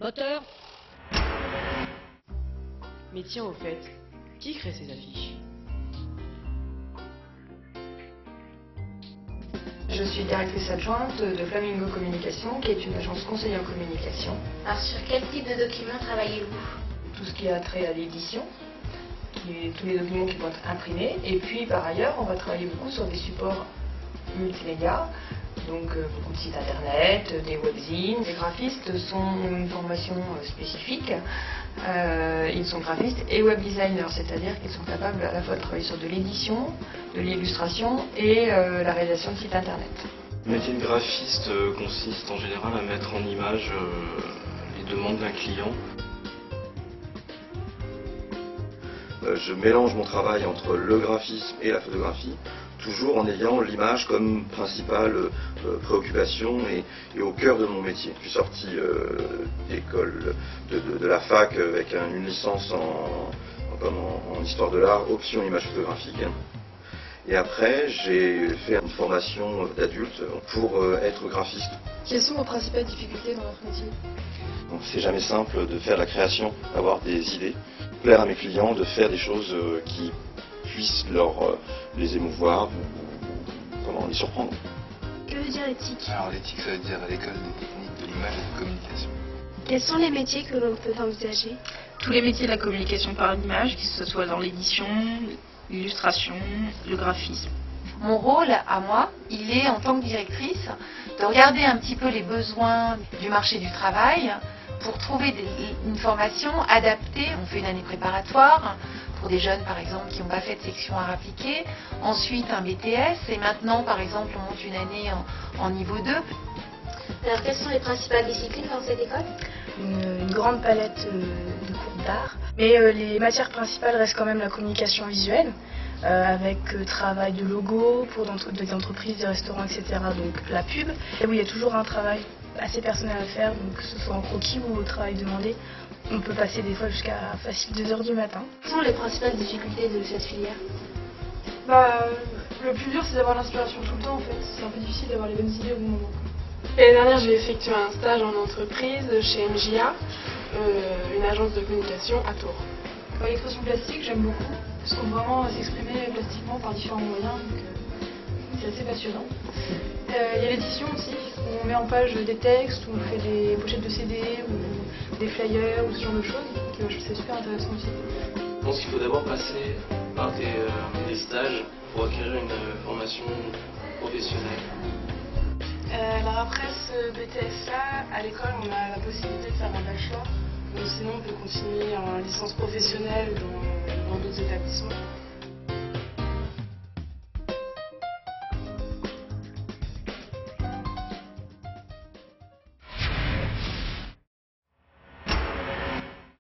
Moteur. Mais tiens, au fait, qui crée ces affiches? Je suis directrice adjointe de Flamingo Communication, qui est une agence conseillée en communication. Alors sur quel type de documents travaillez-vous? Tout ce qui a trait à l'édition, tous les documents qui vont être imprimés. Et puis par ailleurs, on va travailler beaucoup sur des supports multimédia, donc beaucoup de sites internet, des webzines. Les graphistes sont une formation spécifique. Ils sont graphistes et web designers, c'est-à-dire qu'ils sont capables à la fois de travailler sur de l'édition, de l'illustration et la réalisation de sites internet. Le métier de graphiste consiste en général à mettre en image les demandes d'un client. Je mélange mon travail entre le graphisme et la photographie, toujours en ayant l'image comme principale préoccupation et au cœur de mon métier. Je suis sorti d'école de la fac avec une licence en histoire de l'art, option image photographique. Et après, j'ai fait une formation d'adulte pour être graphiste. Quelles sont vos principales difficultés dans votre métier? C'est jamais simple de faire la création, d'avoir des idées, plaire à mes clients, de faire des choses qui puissent les émouvoir ou comment les surprendre. Que veut dire éthique? Alors l'éthique, ça veut dire l'école des techniques de l'image et de communication. Quels sont les métiers que l'on peut envisager? Tous les métiers de la communication par l'image, que ce soit dans l'édition, l'illustration, le graphisme. Mon rôle, à moi, il est en tant que directrice de regarder un petit peu les besoins du marché du travail pour trouver une formation adaptée. On fait une année préparatoire pour des jeunes, par exemple, qui n'ont pas fait de section art appliqué. Ensuite, un BTS. Et maintenant, par exemple, on monte une année en niveau 2. Alors, quelles sont les principales disciplines dans cette école? Une grande palette de cours d'art. Mais les matières principales restent quand même la communication visuelle, avec travail de logo pour des entreprises, des restaurants, etc. Donc la pub. Et où il y a toujours un travail assez personnel à faire, donc que ce soit en croquis ou au travail demandé. On peut passer des fois jusqu'à facile 2 h du matin. Quelles sont les principales difficultés de cette filière? Le plus dur, c'est d'avoir l'inspiration tout le temps en fait. C'est un peu difficile d'avoir les bonnes idées au bon moment. L'année dernière, j'ai effectué un stage en entreprise chez MJA, une agence de communication à Tours. L'expression plastique, j'aime beaucoup, parce qu'on peut vraiment s'exprimer plastiquement par différents moyens, donc c'est assez passionnant. Il y a l'édition aussi, où on met en page des textes, où on fait des pochettes de CD, ou des flyers, ou ce genre de choses, donc je trouve ça super intéressant aussi. Je pense qu'il faut d'abord passer par des stages pour acquérir une formation professionnelle. Alors après ce BTS-là, à l'école, on a la possibilité de faire un bachelor. Ou sinon, on peut continuer en licence professionnelle dans d'autres établissements.